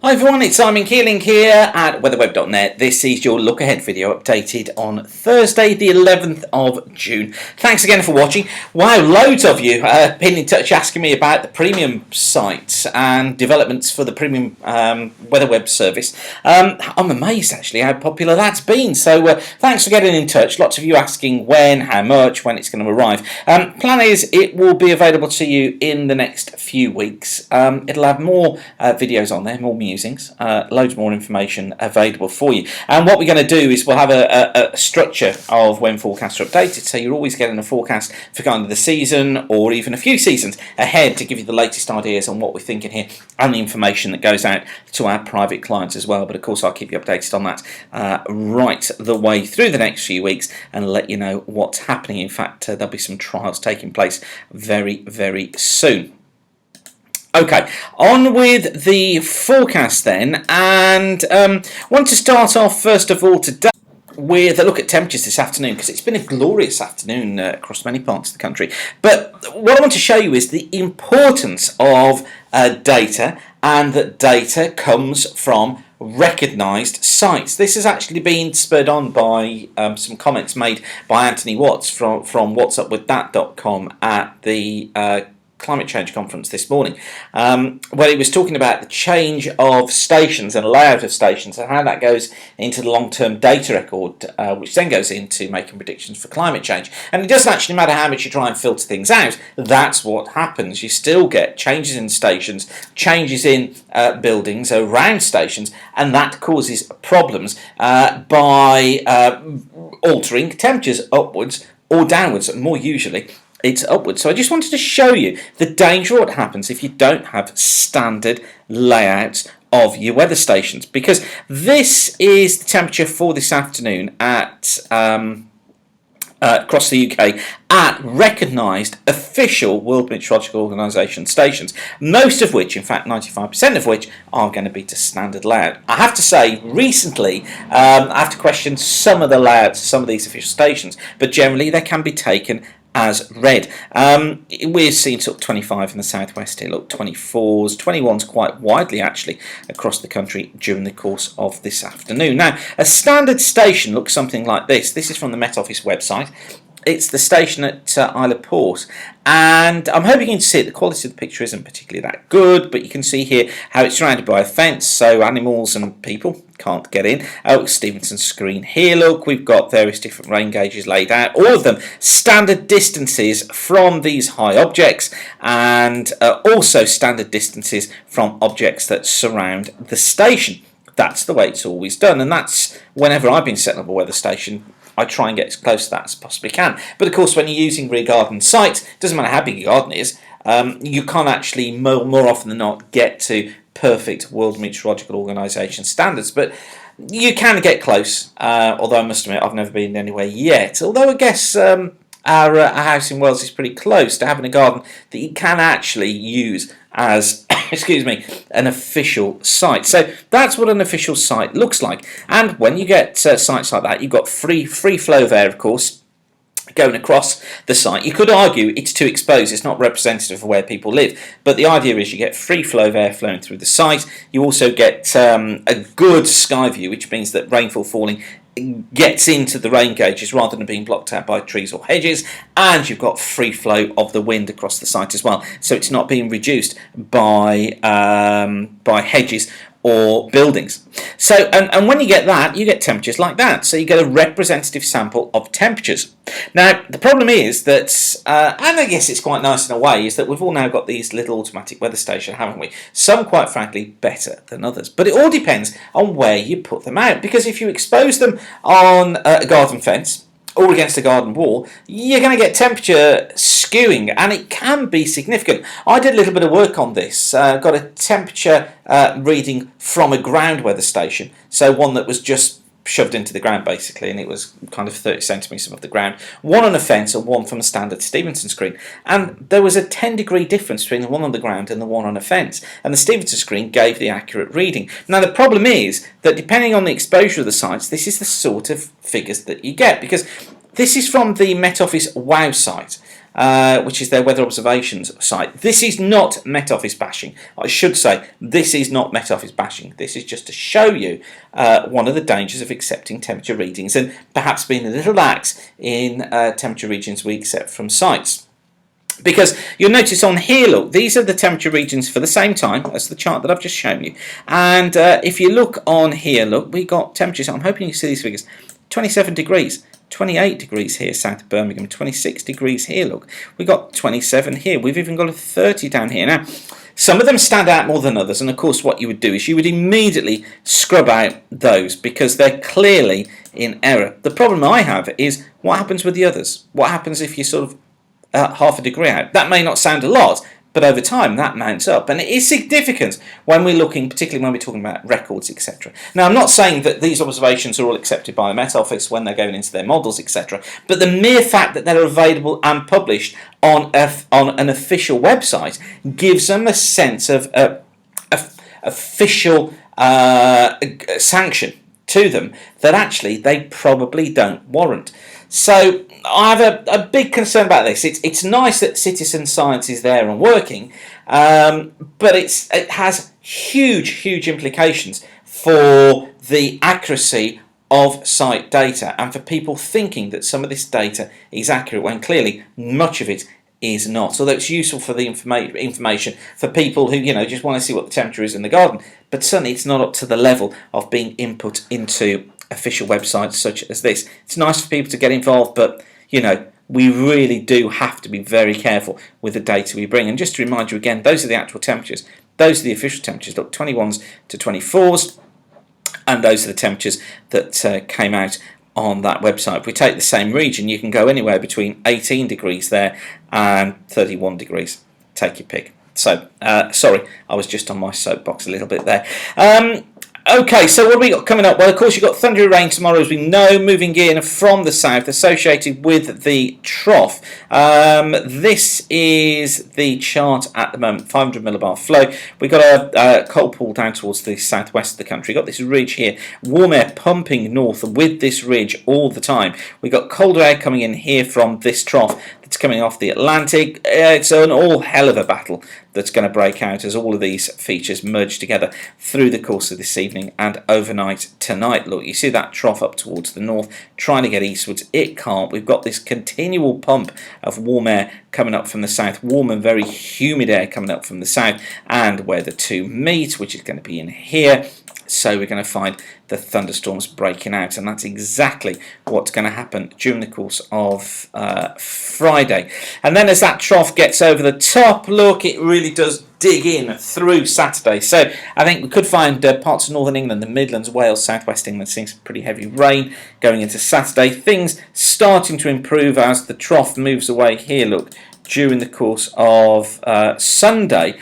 Hi everyone, it's Simon Keeling here at weatherweb.net. This is your look ahead video updated on Thursday the 11th of June. Thanks again for watching. Wow, loads of you have been in touch asking me about the premium sites and developments for the premium WeatherWeb service. I'm amazed actually how popular that's been, so thanks for getting in touch. Lots of you asking when, how much, when it's going to arrive. Plan is it will be available to you in the next few weeks. It'll have more videos on there, more musings, loads more information available for you. And what we're going to do is we'll have a structure of when forecasts are updated, so you're always getting a forecast for kind of the season or even a few seasons ahead to give you the latest ideas on what we're thinking here and the information that goes out to our private clients as well. But of course I'll keep you updated on that right the way through the next few weeks and let you know what's happening. In fact, there'll be some trials taking place very, very soon. Okay, on with the forecast then, and want to start off first of all today with a look at temperatures this afternoon, because it's been a glorious afternoon across many parts of the country. But what I want to show you is the importance of data, and that data comes from recognised sites. This has actually been spurred on by some comments made by Anthony Watts from whatsupwiththat.com at the Climate Change Conference this morning, where he was talking about the change of stations and layout of stations and how that goes into the long-term data record, which then goes into making predictions for climate change. And it doesn't actually matter how much you try and filter things out, that's what happens. You still get changes in stations, changes in buildings around stations, and that causes problems by altering temperatures upwards or downwards, more usually it's upwards. So I just wanted to show you the danger of what happens if you don't have standard layouts of your weather stations, because this is the temperature for this afternoon at across the UK at recognised official World Meteorological Organization stations, most of which, in fact 95% of which, are going to be to standard layout. I have to say, recently I have to question some of the layouts of some of these official stations, but generally they can be taken as read. We're seeing sort of 25 in the southwest here, look, 24s, 21s quite widely actually across the country during the course of this afternoon. Now, a standard station looks something like this. This is from the Met Office website. It's the station at Isle of Port, and I'm hoping you can see it. The quality of the picture isn't particularly that good, but you can see here how it's surrounded by a fence, so animals and people can't get in. Oh, Stevenson's screen here, look, we've got various different rain gauges laid out, all of them standard distances from these high objects, and also standard distances from objects that surround the station. That's the way it's always done, and that's whenever I've been setting up a weather station, I try and get as close to that as I possibly can. But of course, when you're using rear garden sites, it doesn't matter how big your garden is, you can't actually more often than not get to perfect World Meteorological Organization standards, but you can get close, although I must admit I've never been anywhere yet. Although I guess our house in Wales is pretty close to having a garden that you can actually use as excuse me, an official site. So that's what an official site looks like. And when you get sites like that, you've got free flow of air, of course, going across the site. You could argue it's too exposed, it's not representative of where people live, but the idea is you get free flow of air flowing through the site. You also get a good sky view, which means that rainfall falling gets into the rain gauges rather than being blocked out by trees or hedges, and you've got free flow of the wind across the site as well, so it's not being reduced by hedges or buildings. So and when you get that, you get temperatures like that, so you get a representative sample of temperatures. Now the problem is that and I guess it's quite nice in a way, is that we've all now got these little automatic weather stations, haven't we? Some quite frankly better than others, but it all depends on where you put them out, because if you expose them on a garden fence or against a garden wall, you're going to get temperature skewing, and it can be significant. I did a little bit of work on this, got a temperature reading from a ground weather station, so one that was just shoved into the ground basically, and it was kind of 30 centimetres above the ground, one on a fence and one from a standard Stevenson screen, and there was a 10-degree difference between the one on the ground and the one on a fence, and the Stevenson screen gave the accurate reading. Now the problem is that depending on the exposure of the sites, this is the sort of figures that you get, because This is from the Met Office WOW site, which is their weather observations site. This is not Met Office bashing. I should say, this is not Met Office bashing. This is just to show you one of the dangers of accepting temperature readings and perhaps being a little lax in temperature readings we accept from sites. Because you'll notice on here, look, these are the temperature regions for the same time as the chart that I've just shown you. And if you look on here, look, we got temperatures. I'm hoping you see these figures. 27 degrees, 28 degrees here south of Birmingham, 26 degrees here, look. We got 27 here. We've even got a 30 down here. Now, some of them stand out more than others. And, of course, what you would do is you would immediately scrub out those because they're clearly in error. The problem I have is what happens with the others? What happens if you sort of half a degree out? That may not sound a lot, but over time that mounts up, and it is significant when we're looking, particularly when we're talking about records, etc. Now, I'm not saying that these observations are all accepted by the Met Office when they're going into their models, etc. But the mere fact that they're available and published on an official website gives them a sense of official sanction to them that actually they probably don't warrant. So I have a big concern about this. It's nice that citizen science is there and working, but it has huge implications for the accuracy of site data and for people thinking that some of this data is accurate when clearly much of it is not. Although it's useful for the information for people who just want to see what the temperature is in the garden, but certainly it's not up to the level of being input into official websites such as this. It's nice for people to get involved, but we really do have to be very careful with the data we bring. And just to remind you again, those are the actual temperatures. Those are the official temperatures. Look, 21s to 24s, and those are the temperatures that came out on that website. If we take the same region, you can go anywhere between 18 degrees there and 31 degrees. Take your pick. So, sorry, I was just on my soapbox a little bit there. Okay, so what have we got coming up? Well, of course, you've got thundery rain tomorrow, as we know, moving in from the south, associated with the trough. This is the chart at the moment, 500 millibar flow. We've got a cold pool down towards the southwest of the country. We've got this ridge here, warm air pumping north with this ridge all the time. We've got colder air coming in here from this trough that's coming off the Atlantic. It's an all hell of a battle that's going to break out as all of these features merge together through the course of this evening and overnight tonight. Look, you see that trough up towards the north trying to get eastwards. It can't. We've got this continual pump of warm air coming up from the south, warm and very humid air coming up from the south, and where the two meet, which is going to be in here. So we're going to find the thunderstorms breaking out, and that's exactly what's going to happen during the course of Friday. And then as that trough gets over the top, look, it really does dig in through Saturday. So I think we could find parts of northern England, the Midlands, Wales, southwest England seeing some pretty heavy rain going into Saturday. Things starting to improve as the trough moves away here, look, during the course of Sunday.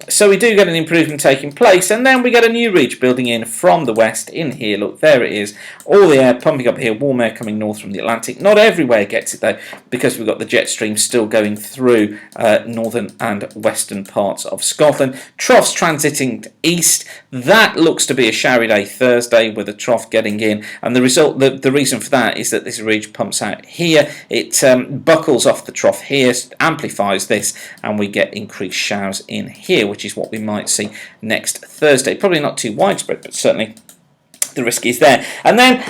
So we do get an improvement taking place, and then we get a new ridge building in from the west in here. Look, there it is. All the air pumping up here, warm air coming north from the Atlantic. Not everywhere gets it though, because we've got the jet stream still going through northern and western parts of Scotland. Troughs transiting east. That looks to be a showery day Thursday with a trough getting in, and the reason for that is that this ridge pumps out here. It buckles off the trough here, amplifies this, and we get increased showers in here, which is what we might see next Thursday. Probably not too widespread, but certainly the risk is there. And then,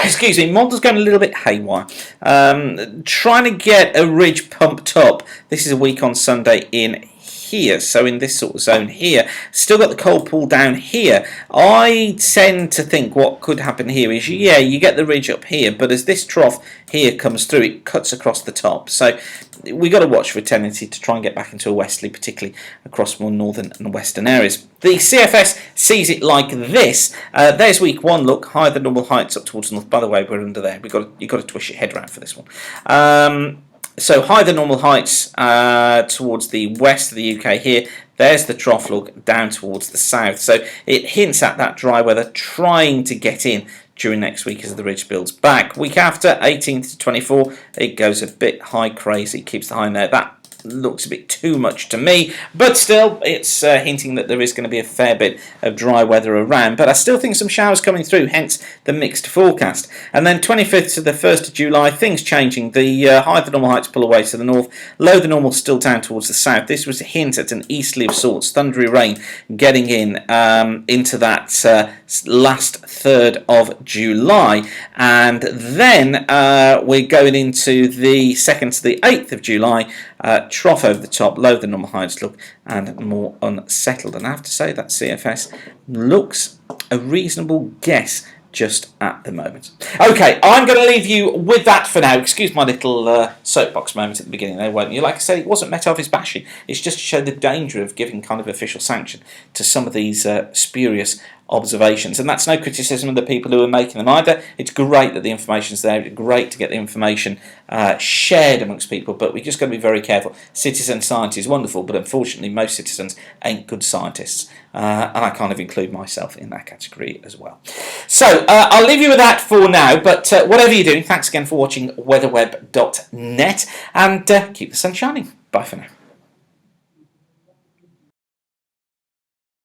excuse me, models going a little bit haywire. Trying to get a ridge pumped up. This is a week on Sunday in here, so in this sort of zone here. Still got the cold pool down here. I tend to think what could happen here is, yeah, you get the ridge up here, but as this trough here comes through, it cuts across the top. So we got to watch for a tendency to try and get back into a westerly, particularly across more northern and western areas. The CFS sees it like this. There's week one. Look, higher than normal heights up towards the north. By the way, we're under there. You've got to twist your head around for this one. So higher than normal heights towards the west of the UK here. There's the trough, look, down towards the south. So it hints at that dry weather trying to get in during next week as the ridge builds back. Week after, 18th to 24, it goes a bit high crazy, keeps the high in there. That looks a bit too much to me, but still it's hinting that there is going to be a fair bit of dry weather around, but I still think some showers coming through, hence the mixed forecast. And then 25th to the 1st of July, things changing. The high than normal heights pull away to the north, low than normal still down towards the south. This was a hint at an easterly of sorts, thundery rain getting in into that last 3rd of July, and then we're going into the 2nd to the 8th of July, trough over the top, low than normal heights look, and more unsettled. And I have to say that CFS looks a reasonable guess just at the moment. Okay, I'm going to leave you with that for now. Excuse my little soapbox moment at the beginning there, won't you? Like I said, it wasn't Met Office bashing. It's just to show the danger of giving kind of official sanction to some of these spurious observations. And that's no criticism of the people who are making them either. It's great that the information's there. It's great to get the information shared amongst people, but we just got to be very careful. Citizen science is wonderful, but unfortunately most citizens ain't good scientists. And I kind of include myself in that category as well. So I'll leave you with that for now, but whatever you're doing, thanks again for watching weatherweb.net, and keep the sun shining. Bye for now.